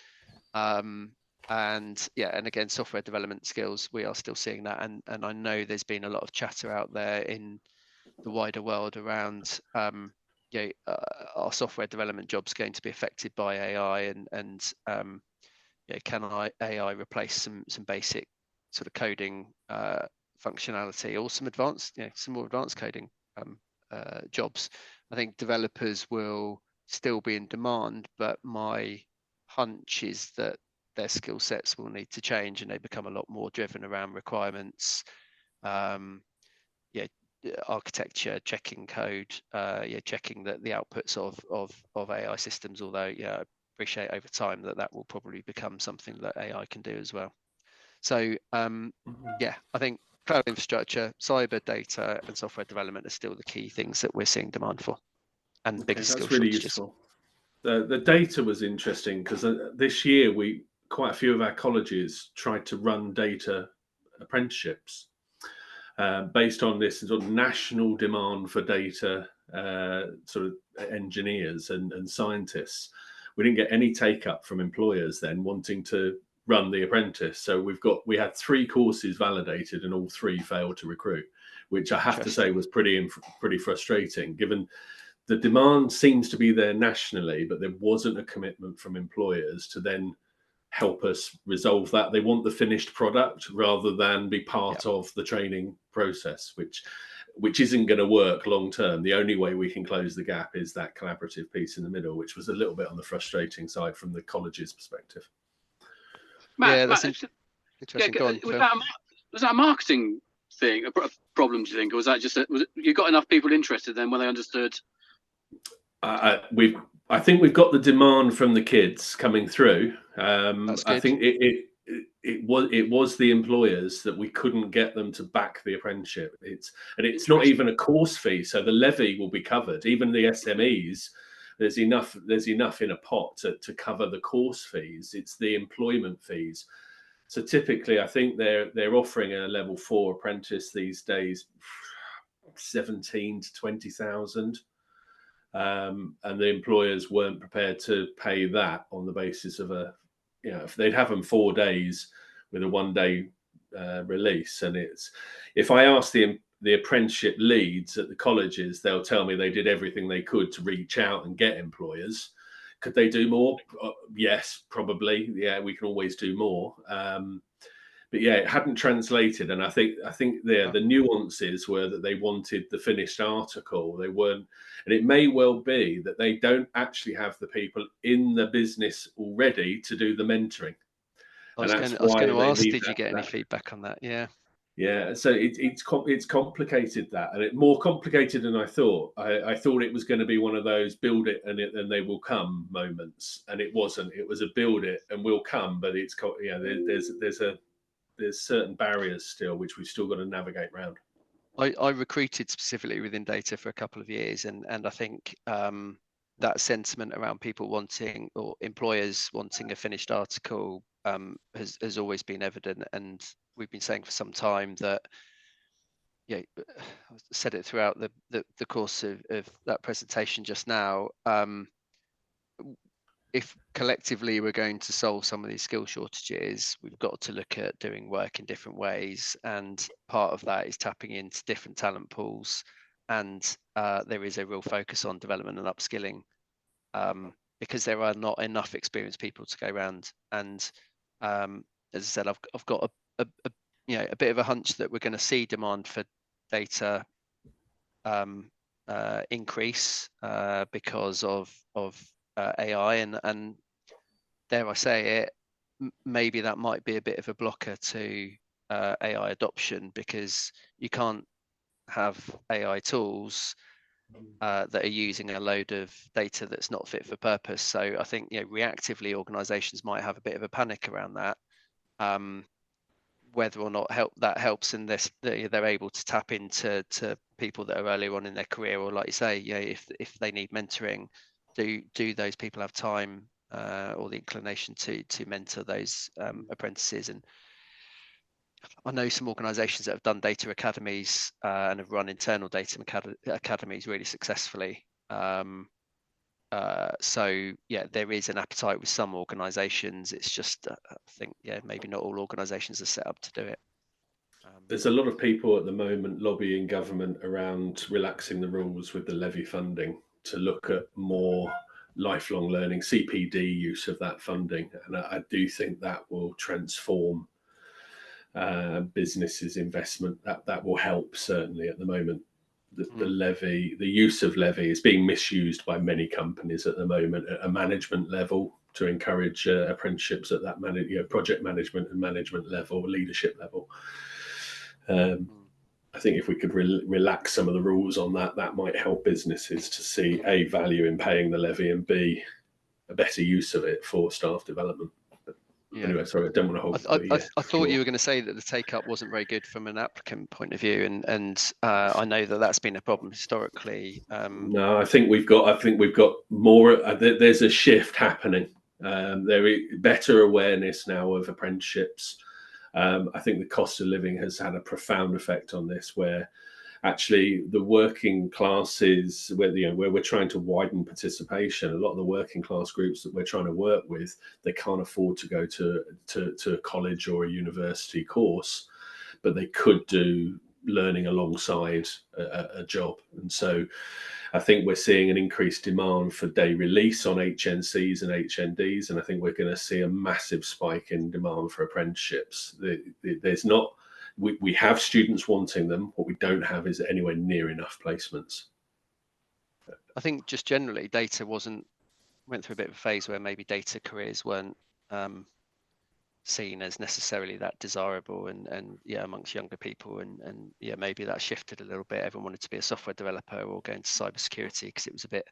And again, software development skills, we are still seeing that, and I know there's been a lot of chatter out there in the wider world around are software development jobs going to be affected by AI, and can AI replace some basic sort of coding functionality, or some more advanced coding jobs. I think developers will still be in demand, but my hunch is that their skill sets will need to change, and they become a lot more driven around requirements, architecture, checking code, checking that the outputs of AI systems. Although I appreciate over time that will probably become something that AI can do as well. So I think cloud infrastructure, cyber, data, and software development are still the key things that we're seeing demand for, and biggest skill really shortages. Useful. The data was interesting because this year quite a few of our colleges tried to run data apprenticeships based on this sort of national demand for data sort of engineers and scientists. We didn't get any take up from employers then wanting to run the apprentice. So we had 3 courses validated, and all 3 failed to recruit, which I have to say was pretty frustrating, given the demand seems to be there nationally, but there wasn't a commitment from employers to then help us resolve that. They want the finished product rather than be part of the training process, which isn't going to work long term. The only way we can close the gap is that collaborative piece in the middle, which was a little bit on the frustrating side from the college's perspective. Matt, that's interesting. Was that a marketing thing, a problem, do you think, or was that just you got enough people interested then when they understood? I think we've got the demand from the kids coming through. I think it was the employers that we couldn't get them to back the apprenticeship. It's not even a course fee, so the levy will be covered. Even the SMEs, there's enough in a pot to cover the course fees. It's the employment fees. So typically, I think they're offering a level 4 apprentice these days, 17 to 20,000. And the employers weren't prepared to pay that on the basis of if they'd have them 4 days with a 1-day release. And if I ask the apprenticeship leads at the colleges, they'll tell me they did everything they could to reach out and get employers. Could they do more? Yes, probably. Yeah, we can always do more. But it hadn't translated, and I think the nuances were that they wanted the finished article. They weren't, and it may well be that they don't actually have the people in the business already to do the mentoring. I was going to ask, did you get any feedback on that? Yeah, so it's complicated, that, and it's more complicated than I thought. I thought it was going to be one of those build it and they will come moments, and it wasn't. It was a build it and we'll come, but it's there's certain barriers still which we've still got to navigate around. I recruited specifically within data for a couple of years, and I think that sentiment around people wanting, or employers wanting, a finished article has always been evident, and we've been saying for some time that I said it throughout the course of that presentation just now. If collectively we're going to solve some of these skill shortages, we've got to look at doing work in different ways, and part of that is tapping into different talent pools, and there is a real focus on development and upskilling, because there are not enough experienced people to go around. And as I said, I've got a bit of a hunch that we're going to see demand for data increase because of AI, and dare I say it, maybe that might be a bit of a blocker to AI adoption, because you can't have AI tools that are using a load of data that's not fit for purpose. So I think reactively organizations might have a bit of a panic around that. Whether or not that helps in this, they're able to tap into people that are earlier on in their career, or like you say, if they need mentoring, do those people have time or the inclination to mentor those apprentices? And I know some organisations that have done data academies and have run internal data academies really successfully. So yeah, there is an appetite with some organisations. It's just I think maybe not all organisations are set up to do it. There's a lot of people at the moment lobbying government around relaxing the rules with the levy funding to look at more lifelong learning, CPD use of that funding, and I do think that will transform businesses' investment. That will help certainly at the moment. The levy, the use of levy is being misused by many companies at the moment at a management level to encourage apprenticeships at that project management and management level, leadership level. I think if we could relax some of the rules on that, that might help businesses to see A, value in paying the levy, and B, a better use of it for staff development. Anyway, sorry, I don't want to hold. I thought you were going to say that the take up wasn't very good from an applicant point of view, and I know that that's been a problem historically. No, I think we've got more. There's a shift happening. There is better awareness now of apprenticeships. I think the cost of living has had a profound effect on this, where actually the working classes, where we're trying to widen participation, a lot of the working class groups that we're trying to work with, they can't afford to go to a college or a university course, but they could do learning alongside a job. And so I think we're seeing an increased demand for day release on HNCs and HNDs, and I think we're going to see a massive spike in demand for apprenticeships. There's not. We have students wanting them. What we don't have is anywhere near enough placements. I think just generally data went through a bit of a phase where maybe data careers weren't seen as necessarily that desirable and amongst younger people, and maybe that shifted a little bit. Everyone wanted to be a software developer or go into cybersecurity because it was a bit,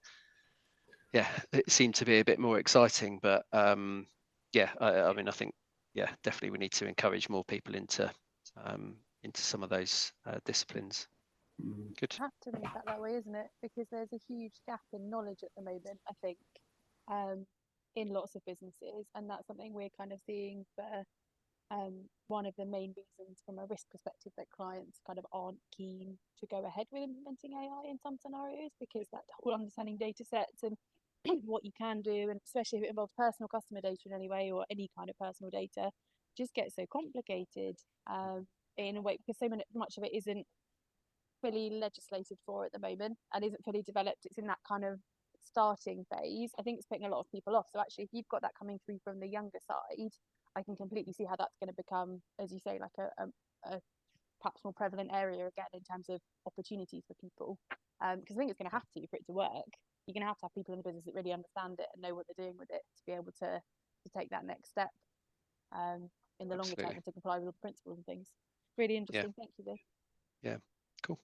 it seemed to be a bit more exciting. But I mean, I think definitely we need to encourage more people into some of those disciplines. Good. You have to make that way, isn't it? Because there's a huge gap in knowledge at the moment, I think, in lots of businesses, and that's something we're kind of seeing for one of the main reasons from a risk perspective that clients kind of aren't keen to go ahead with implementing AI in some scenarios, because that whole understanding data sets and what you can do, and especially if it involves personal customer data in any way or any kind of personal data, just gets so complicated in a way, because so much of it isn't fully legislated for at the moment and isn't fully developed. It's in that kind of starting phase. I think it's putting a lot of people off. So actually, if you've got that coming through from the younger side, I can completely see how that's going to become, as you say, like a perhaps more prevalent area again in terms of opportunities for people. Because I think it's going to have to, for it to work. You're going to have people in the business that really understand it and know what they're doing with it to be able to take that next step in the longer term and to comply with all the principles and things. Really interesting. Thank you, Viv. Yeah, cool.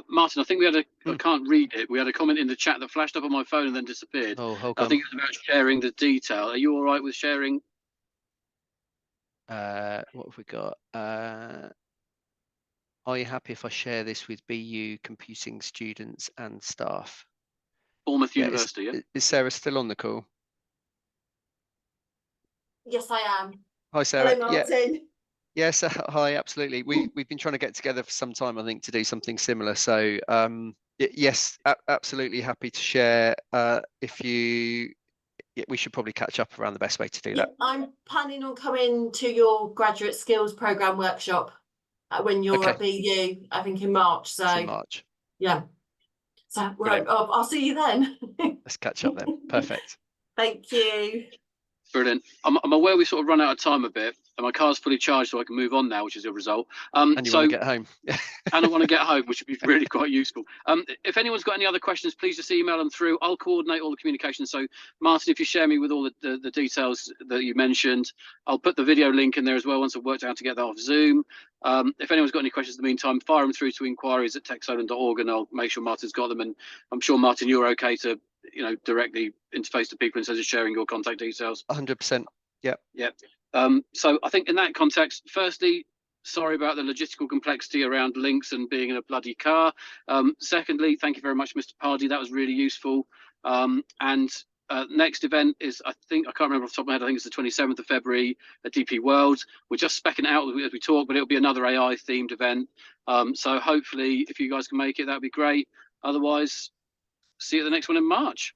Martin, I think we had I can't read it. We had a comment in the chat that flashed up on my phone and then disappeared. Oh, I think it's about sharing the detail. Are you all right with sharing? What have we got? Are you happy if I share this with BU computing students and staff? Bournemouth University, yeah? Is Sarah still on the call? Yes, I am. Hi, Sarah. Hello, Martin. Yes, hi, absolutely. We've been trying to get together for some time, I think, to do something similar. So, yes, absolutely happy to share. We should probably catch up around the best way to do that. I'm planning on coming to your graduate skills program workshop when you're at BU, I think in March. So in March. Yeah. So I'll see you then. Let's catch up then. Perfect. Thank you. Brilliant. I'm aware we sort of run out of time a bit, and my car's fully charged, so I can move on now, which is a result. And you want to get home. And I want to get home, which would be really quite useful. If anyone's got any other questions, please just email them through. I'll coordinate all the communication. So, Martin, if you share me with all the details that you mentioned, I'll put the video link in there as well once I've worked out how to get that off Zoom. If anyone's got any questions in the meantime, fire them through to inquiries@techsolent.org, and I'll make sure Martin's got them. And I'm sure, Martin, you're okay to directly interface to people instead of sharing your contact details. 100%. Yeah. So I think in that context, firstly, sorry about the logistical complexity around links and being in a bloody car. Secondly, thank you very much, Mr. Pardey. That was really useful. And next event is, I can't remember off the top of my head, I think it's the 27th of February at DP World. We're just specking it out as we talk, but it'll be another AI themed event. So hopefully if you guys can make it, that'd be great. Otherwise, see you at the next one in March.